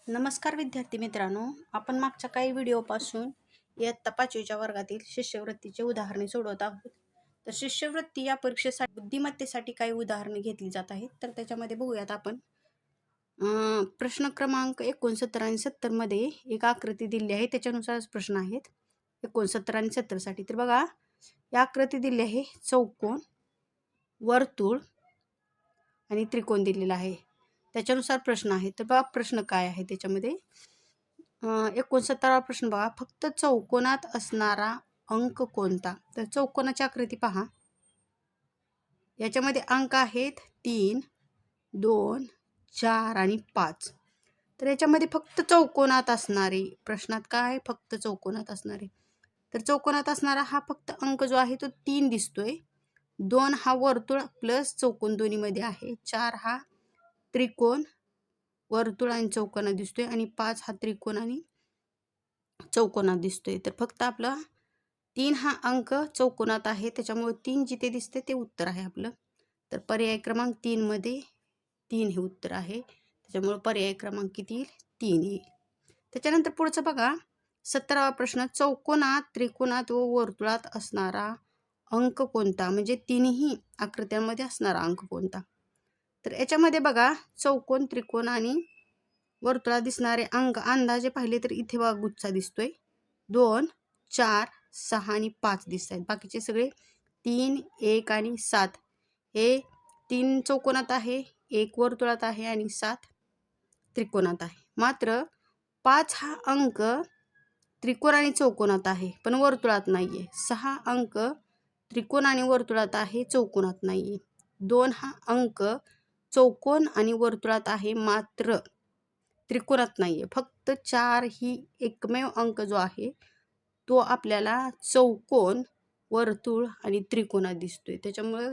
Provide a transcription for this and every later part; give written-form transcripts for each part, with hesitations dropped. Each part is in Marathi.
नमस्कार विद्यार्थी मित्रांनो, आपण मागच्या काही व्हिडिओपासून इयत्ता 5वीच्या वर्गातील शिष्यवृत्तीचे उदाहरणे सोडवत आहोत. तर शिष्यवृत्ती या परीक्षेसाठी बुद्धिमत्तेसाठी काही उदाहरणे घेतली जात आहेत. तर त्याच्यामध्ये बघूयात आपण प्रश्न क्रमांक 69 आणि 70 मध्ये एक आकृती दिली आहे. त्याच्यानुसारच प्रश्न आहेत 69 आणि 70 साठी. तर बघा, या आकृती दिली आहे, चौकोन, वर्तुळ आणि त्रिकोण दिलेला आहे. त्याच्यानुसार प्रश्न आहे. तर बघा प्रश्न काय आहे त्याच्यामध्ये. 69वा प्रश्न बघा, फक्त चौकोनात असणारा अंक कोणता? तर चौकोनाची आकृती पहा. याच्यामध्ये अंक आहेत 3, 2, 4 आणि 5. तर याच्यामध्ये फक्त चौकोनात असणारे, प्रश्नात काय आहे, फक्त चौकोनात असणारे. तर चौकोनात असणारा हा फक्त अंक जो आहे तो 3 दिसतोय. 2 हा वर्तुळ प्लस चौकोन दोन्हीमध्ये आहे. 4 हा त्रिकोण, वर्तुळ आणि चौकोनात दिसतोय आणि 5 हा त्रिकोण आणि चौकोनात दिसतोय. तर फक्त आपला 3 हा अंक चौकोनात आहे, त्याच्यामुळे 3 जिथे दिसते ते उत्तर आहे आपलं. तर पर्याय क्रमांक 3 मध्ये 3 हे उत्तर आहे. त्याच्यामुळे पर्याय क्रमांक किती येईल? 3 येईल. त्याच्यानंतर पुढचं बघा, 17वा प्रश्न, चौकोनात, त्रिकोणात व वर्तुळात असणारा अंक कोणता? म्हणजे तिन्ही आकृत्यांमध्ये असणारा अंक कोणता? तर याच्यामध्ये बघा, चौकोन, त्रिकोण आणि वर्तुळात दिसणारे अंक अंदाजे पाहिले तर इथे बघा गुच्छा दिसतोय. 2, 4, 6 आणि 5 दिसत आहेत. बाकीचे सगळे 3, 1 आणि 7 हे 3 चौकोनात आहे, 1 वर्तुळात आहे आणि 7 त्रिकोणात आहे. मात्र 5 हा अंक त्रिकोण आणि चौकोनात आहे पण वर्तुळात नाहीये. 6 अंक त्रिकोण आणि वर्तुळात आहे, चौकोनात नाहीये. 2 हा अंक चौकोन आणि वर्तुळात आहे मात्र त्रिकोणात नाहीये. फक्त 4 ही एकमेव अंक जो आहे तो आपल्याला चौकोन, वर्तुळ आणि त्रिकोणात दिसतोय. त्याच्यामुळे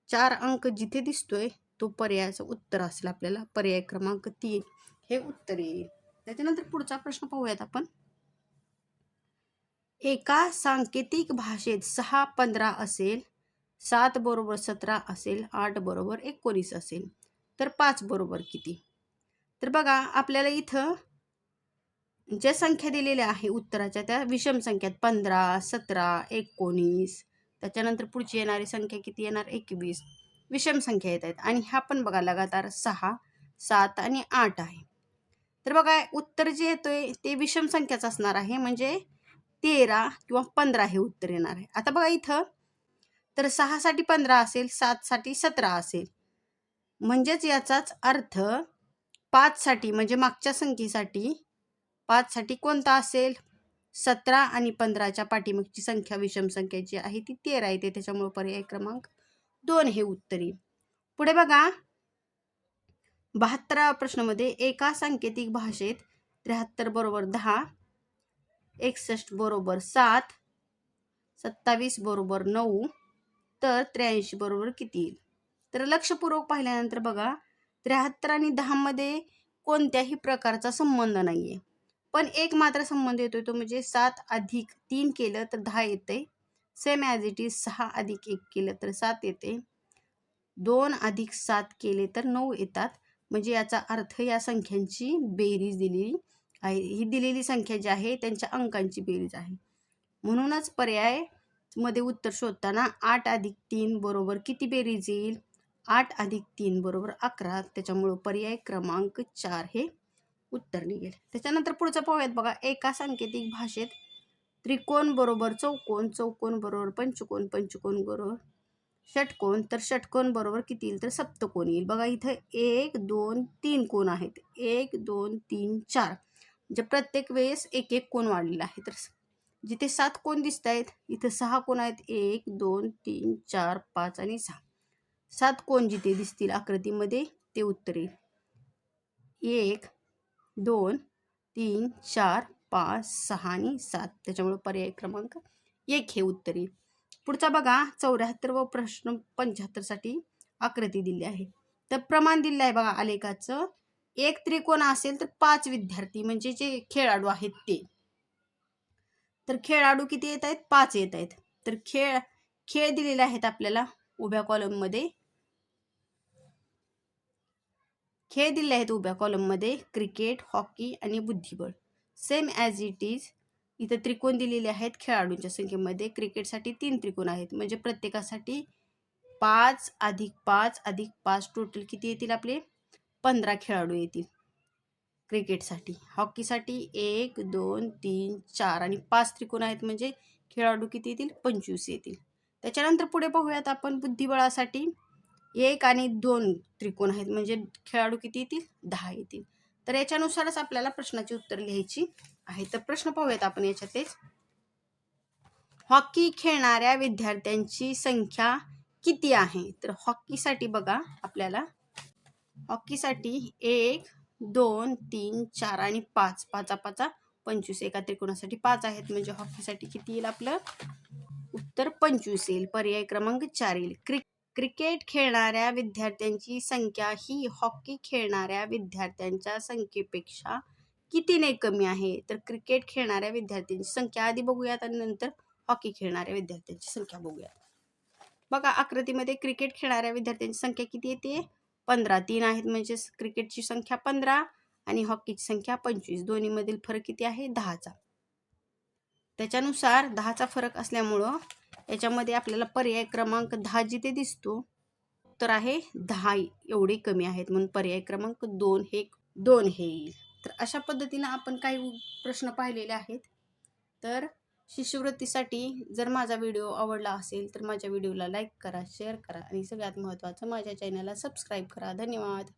4 अंक जिथे दिसतोय तो पर्यायाचं उत्तर असेल. आपल्याला पर्याय क्रमांक 3 हे उत्तर येईल. त्याच्यानंतर पुढचा प्रश्न पाहूयात आपण. एका सांकेतिक भाषेत 6 15 असेल, 7 बरोबर 17 असेल, 8 बरोबर 19 असेल, तर 5 बरोबर किती? तर बघा, आपल्याला इथं ज्या संख्या दिलेल्या आहे उत्तराच्या त्या विषम संख्या 15, 17, 19. त्याच्यानंतर पुढची येणारी संख्या किती येणार? 21. विषम संख्या येत आहेत आणि ह्या पण बघा लगातार 6, 7 आणि 8 आहे. तर बघा, उत्तर जे येतोय ते विषम संख्याच असणार आहे, म्हणजे 13 किंवा 15 हे उत्तर येणार आहे. आता बघा इथं, तर 6 साठी 15 असेल, 7 साठी 17 असेल, म्हणजेच याचाच अर्थ 5 साठी म्हणजे मागच्या संख्येसाठी 5 साठी कोणता असेल? 17 आणि 15च्या पाठीमागची संख्या विषम संख्याची आहे ती 13 येते. त्याच्यामुळे पर्याय क्रमांक 2 हे उत्तर येईल. पुढे बघा, 72व्या प्रश्नामध्ये एका सांकेतिक भाषेत 73 बरोबर 10, 61 बरोबर 7, 27 बरोबर 9, तर 83 बरोबर किती येईल? तर लक्षपूर्वक पाहिल्यानंतर बघा, 73 आणि 10 मध्ये कोणत्याही प्रकारचा संबंध नाहीये, पण एक मात्र संबंध येतोय, तो म्हणजे 7 अधिक 3 केलं तर 10 येते. सेम ॲज इट इज 6 अधिक 1 केलं तर 7 येते. 2 अधिक 7 केले तर 9 येतात. म्हणजे याचा अर्थ या संख्यांची बेरीज दिलेली आहे. ही दिलेली संख्या जी आहे त्यांच्या अंकांची बेरीज आहे. म्हणूनच पर्याय मध्ये उत्तर शोधताना 8 अधिक 3 बरोबर किती बेरीज येईल? 8 अधिक 3 बरोबर 11. त्याच्यामुळे पर्याय क्रमांक 4 हे उत्तर निघेल. त्याच्यानंतर पुढचं पाहूयात बघा, एका सांकेतिक भाषेत त्रिकोण बरोबर चौकोन, चौकोन बरोबर पंचकोन, पंचकोन बरोबर षटकोन, तर षटकोन बरोबर किती येईल? तर सप्तकोन येईल. बघा इथं 1, 2, 3 कोण आहेत. 1, 2, 3, 4. म्हणजे प्रत्येक वेळेस एक एक कोण वाढलेला आहे. तर जिथे 7 कोण दिसत आहेत, इथं 6 कोण आहेत. 1, 2, 3, 4, 5 आणि 6. 7 कोण जिथे दिसतील आकृतीमध्ये ते उत्तर येईल. 1, 2, 3, 4, 5, 6 आणि 7. त्याच्यामुळे पर्याय क्रमांक 1 हे उत्तर येईल. पुढचा बघा, 74 प्रश्न 75 साठी आकृती दिली आहे. तर प्रमाण दिलं आहे बघा आलेखाचं. एक त्रिकोण असेल तर 5 विद्यार्थी म्हणजे जे खेळाडू आहेत ते. तर खेळाडू किती येत आहेत? 5 येत आहेत. तर खेळ दिलेले आहेत आपल्याला उभ्या कॉलम मध्ये. खेळ दिले आहेत उभ्या कॉलममध्ये, क्रिकेट, हॉकी आणि बुद्धिबळ. सेम ॲज इट इज इथं त्रिकोण दिलेले आहेत खेळाडूंच्या संख्येमध्ये. क्रिकेटसाठी 3 त्रिकोण आहेत, म्हणजे प्रत्येकासाठी 5 अधिक 5 अधिक 5 टोटल किती येतील आपले? 15 खेळाडू येतील क्रिकेटसाठी. हॉकीसाठी 1 2 3 4 आणि 5 त्रिकोण आहेत, म्हणजे खेळाडू किती येतील? 25 येतील. त्याच्यानंतर पुढे पाहूयात आपण बुद्धिबळासाठी 1 आणि 2 त्रिकोण आहेत, म्हणजे खेळाडू किती येतील? 10 येतील. तर याच्यानुसारच आपल्याला प्रश्नाची उत्तर लिहायची आहे. तर प्रश्न पाहूयात आपण याच्यातच. हॉकी खेळणाऱ्या विद्यार्थ्यांची संख्या किती आहे? तर हॉकीसाठी बघा, आपल्याला हॉकीसाठी 1 2 3 4 आणि 5 5 5 25. एका त्रिकोणासाठी 5 आहेत, म्हणजे हॉकीसाठी किती येईल? आपलं उत्तर 25 येईल. पर्याय क्रमांक 4 येईल. क्रिकेट खेळणाऱ्या विद्यार्थ्यांची संख्या ही हॉकी खेळणाऱ्या विद्यार्थ्यांच्या संख्येपेक्षा कितीने कमी आहे? तर क्रिकेट खेळणाऱ्या विद्यार्थ्यांची संख्या आधी बघूयात आणि नंतर हॉकी खेळणाऱ्या विद्यार्थ्यांची संख्या बघूयात. बघा, आकृतीमध्ये क्रिकेट खेळणाऱ्या विद्यार्थ्यांची संख्या किती येते? 15. 3 आहेत, म्हणजे क्रिकेटची संख्या 15 आणि हॉकीची संख्या 25. दोन्हीमधील फरक किती आहे? 10चा. त्याच्यानुसार 10चा फरक असल्यामुळं याच्यामध्ये आपल्याला पर्याय क्रमांक 10 जिथे दिसतो, तर आहे 10 एवढे कमी आहेत, म्हणून पर्याय क्रमांक 2 हे येईल. तर अशा पद्धतीनं आपण काही प्रश्न पाहिलेले आहेत. तर शिष्यवृत्तीसाठी जर माझा व्हिडिओ आवडला असेल तर माझ्या व्हिडिओला लाईक करा, शेअर करा आणि सगळ्यात महत्त्वाचं माझ्या चॅनलला सबस्क्राईब करा. धन्यवाद.